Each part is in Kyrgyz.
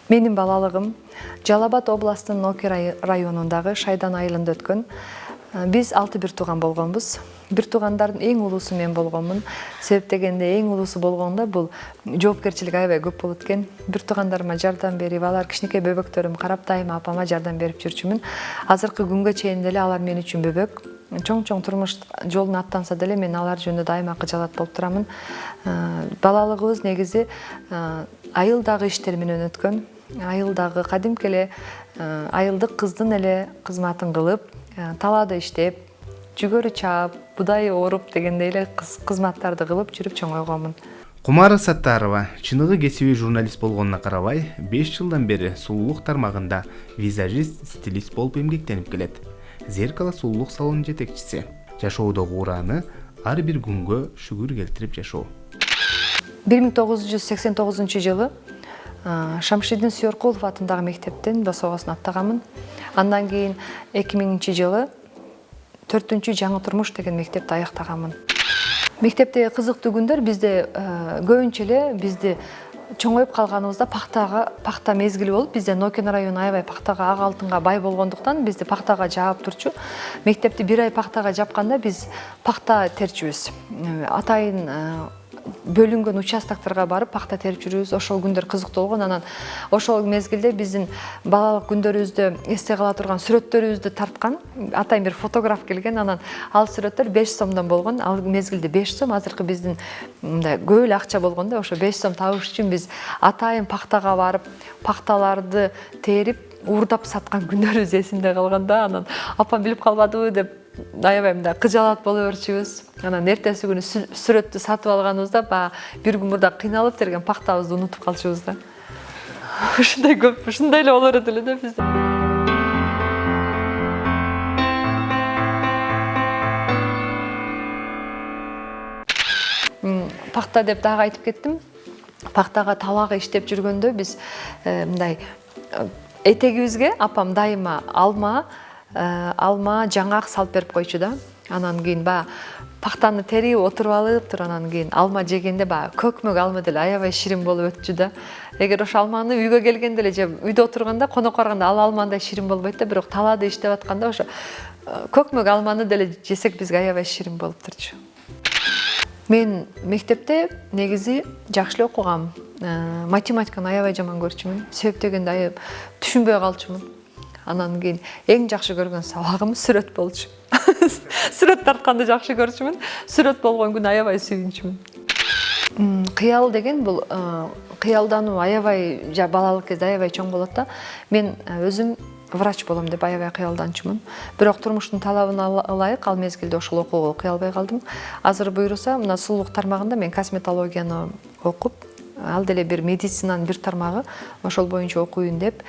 Менин балалыгым Жалал Абад областынын Оки районундагы Шайдан айылында өткөн. Биз 6 бир тууган болгонбуз. Бир туугандардын эң улуусу мен болгонмун. Себеп дегенде эң улуусу болгондо бул жоопкерчилик аябай көп болот экен. Бир туугандарыма жардам берип, алар кичинекей бөбөктөрүм карап дайыма апама жардам берип жүрчүмүн. Азыркы күнгө чейин деле алар мен үчүн бөбөк. Чоң турмуш жолун аттанса деле мен алар жөнүндө дайыма кыжалат болуп турамын. Балалыгыбыз негизи айылдагы иштер менен өткөн. Айылдагы кадимки эле айылдык кыздын эле кызматын кылып, талаада иштеп, жүгөрү чаап, будай ооруп дегендей эле кызматтарды кылып жүрүп чоңойгонмун. Кумара Саттарова чыныгы кесиби журналист болгонуна карабай, 5 жылдан бери сулуулук тармагында визажист, стилист болуп эмгектенип келет. Зеркало сулуулук салонунун жетекчиси. Жашоодогу ураны ар бир күнгө шүгүр келтирип жашоо. 1989 жылы Шамшидин Сүйөркулов атындагы мектептен босогосун аттаганмын. Андан кийин 2000 жылы 4-үнчү жаңы турмуш деген мектепти аяктаганмын. Мектептеги кызыктуу күндөр бизде көбүнчө эле бизди чоңоюп калганыбызда пахта мезгили болуп, бизде Нокин району аябай пахтага, ак алтынга бай болгондуктан бизди пахтага жаап турчу. Мектепти бир ай пахтага жапканда биз пахта терчүбүз. Атайын бөлүнгөн участокторго барып пахта терип жүрүбүз. Ошол күндөр кызыктуу болгон. Анан ошол мезгилде биздин балалык күндөрүбүздү эсте кала турган сүрөттөрүбүздү тарткан атайын бир фотограф келген. Анан ал сүрөттөр 5 сомдон болгон. Ал мезгилде 5 сом, азыркы биздин мындай көп эле акча болгондо ошо 5 сом табыш үчүн биз атайын пахтага барып, пахталарды терип, уурдап саткан күндөрүбүз эсимде калган да. Анан апам билип калбадыбы деп аябай мындай кыжалат боло берчүбүз. Анан эртеси күнү сүрөттү сатып алганыбызда бир күн мурда кыйналып терген пахтабызды унутуп калчубуз да. Ушундай көп, ушундай эле боло берет эле да бизде. Пахта деп дагы айтып кеттим. Пахтага талаага иштеп жүргөндө биз мындай этегибизге апам дайыма алма, жаңак салып берип койчу да. Анан кийин пахтаны терип отуруп алыптыр. Анан кийин алма жегенде көкмөк алма деле аябай ширин болуп өтчү да. Эгер ошо алманы үйгө келгенде эле же үйдө отурганда, конок барганда ал алмандай ширин болбойт да, бирок талаада иштеп атканда ошо көкмөк алманы деле жесек бизге аябай ширин болуп турчу. Мен мектепте негизи жакшы эле окугам. Математиканы аябай жаман көрчүмүн. Себеп дегенде түшүнбөй калчумун. Анан кийин эң жакшы көргөн сабагым сүрөт болчу. Сүрөт тартканды жакшы көрчүмүн. Сүрөт болгон күнү аябай сүйүнчүмүн. Кыял деген бул кыялдануу аябай балалык кезде аябай чоң болот да. Мен өзүм врач болом деп аябай кыялданчумун. Бирок турмуштун талабына ылайык ал мезгилде ошол окууга окуй албай калдым. Азыр буйруса, мына сулуулук тармагында мен косметологияны окуп, ал деле бир медицинанын бир тармагы, ошол боюнча окуйын деп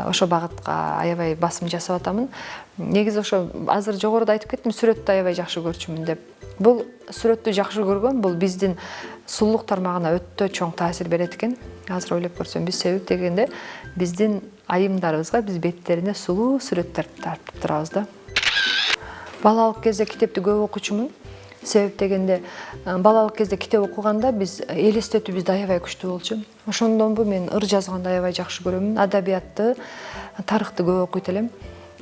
ошо багытка аябай басым жасап атамын. Негизи ошо азыр жогоруда айтып кеттим, сүрөттү аябай жакшы көрчүмүн деп. Бул сүрөттү жакшы көргөн бул биздин сулуулук тармагына өтө чоң таасир берет экен. Азыр ойлоп көрсөм, биз себеп дегенде биздин айымдарыбызга биз беттерине сулуу сүрөттөр тартып турабыз да. Балалык кезде китепти көп окучумун. Себеп дегенде балалык кезде китеп окуганда биз элестетүү бизде аябай күчтүү болчу. Ошондонбу мен ыр жазганды аябай жакшы көрөмүн. Адабиятты, тарыхты көп окуйт элем.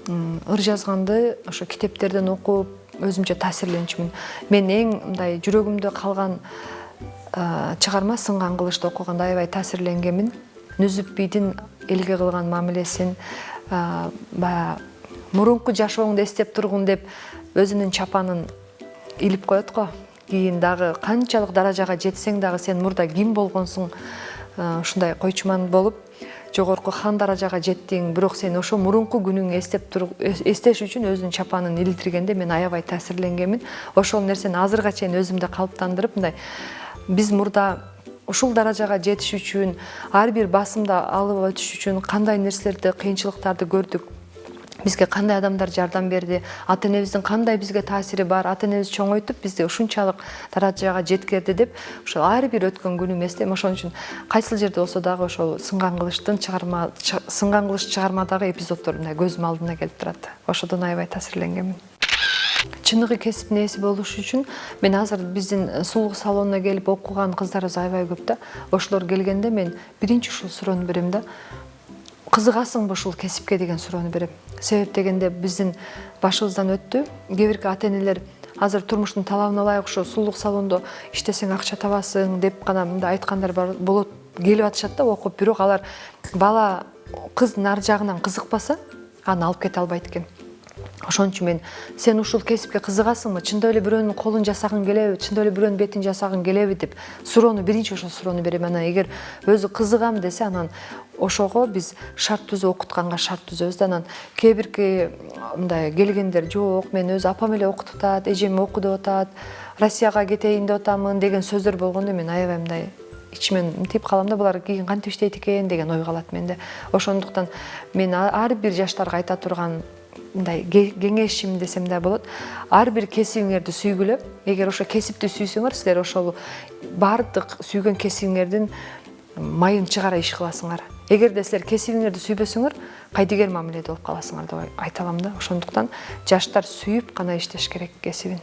Ыр жазганды ошо китептерден окуп өзүмчө таасирленчүмүн. Мен эң мындай жүрөгүмдө калган чыгарма Сынган кылычты окуганда аябай таасирленгенмин. Нүзүп бийдин элге кылган мамилесин, мурунку жашооңду эстеп тургун деп өзүнүн чапанын илип коет го. Кийин дагы канчалык даражага жетсең дагы сен мурда ким болгонсуң, ушундай койчуман болуп, жогорку хан даражага жеттиң, бирок сен ошо мурунку күнүңдү эстеш үчүн өзүнүн чапанын илтиргенде мен аябай таасирленгенмин. Ошол нерсени азырга чейин өзүмдө калыптандырып, мындай биз мурда ушул даражага жетиш үчүн, ар бир басымды алып өтүш үчүн кандай нерселерди, кыйынчылыктарды көрдүк. Бизге кандай адамдар жардам берди, ата-энебиздин кандай бизге таасири бар, ата-энебиз чоңойтуп бизди ушунчалык даражага жеткирди деп, ошол ар бир өткөн күнүм эстейм. Ошон үчүн кайсыл жерде болсо дагы ошол Сынган кылыч чыгармадагы эпизоддор мындай көзүм алдына келип турат. Ошодон аябай таасирленгенмин. Чыныгы кесиптин ээси болуш үчүн мен азыр биздин сулуулук салонуна келип окуган кыздарыбыз аябай көп да. Ошолор келгенде мен биринчи ушул суроону берем да. кызыгасыңбы ушул кесипке деген суроону берем. Себеп дегенде биздин башыбыздан өттү. Кээ бирки ата энелер азыр турмуштун талабына ылайык ошо сулуулук салондо иштесең акча табасың деп гана мындай айткандар болот, келип атышат да окуп. Бирок алар бала кыз нар жагынан кызыкпаса, аны алып кете албайт экен. Ошон үчүн мен сен ушул кесипке кызыгасыңбы, чындап эле бирөөнүн колун жасагың келеби, чындап эле бирөөнүн бетин жасагың келеби деп суроону биринчи ошол суроону берем. Анан эгер өзү кызыгам десе, анан ошого биз шарт түзүп, окутканга шарт түзөбүз да. Анан кээ бирки мындай келгендер жок, мен өзү апам эле окутуп атат, эжем оку деп атат, Россияга кетейин деп атамын деген сөздөр болгондо мен аябай мындай ичимен мынтип калам да, булар кийин кантип иштейт экен деген ой калат менде. Ошондуктан мен ар бир жаштарга айта турган мындай кеңешим десем да болот. Ар бир кесибиңерди сүйгүлө. Эгер ошо кесипти сүйсөңөр, силер ошол бардык сүйгөн кесибиңердин майын чыгара иш кыласыңар. Эгерде силер кесибиңерди сүйбөсөңөр, кайдыгер мамиледе болуп каласыңар деп айта алам да. Ошондуктан жаштар сүйүп гана иштеш керек кесибин.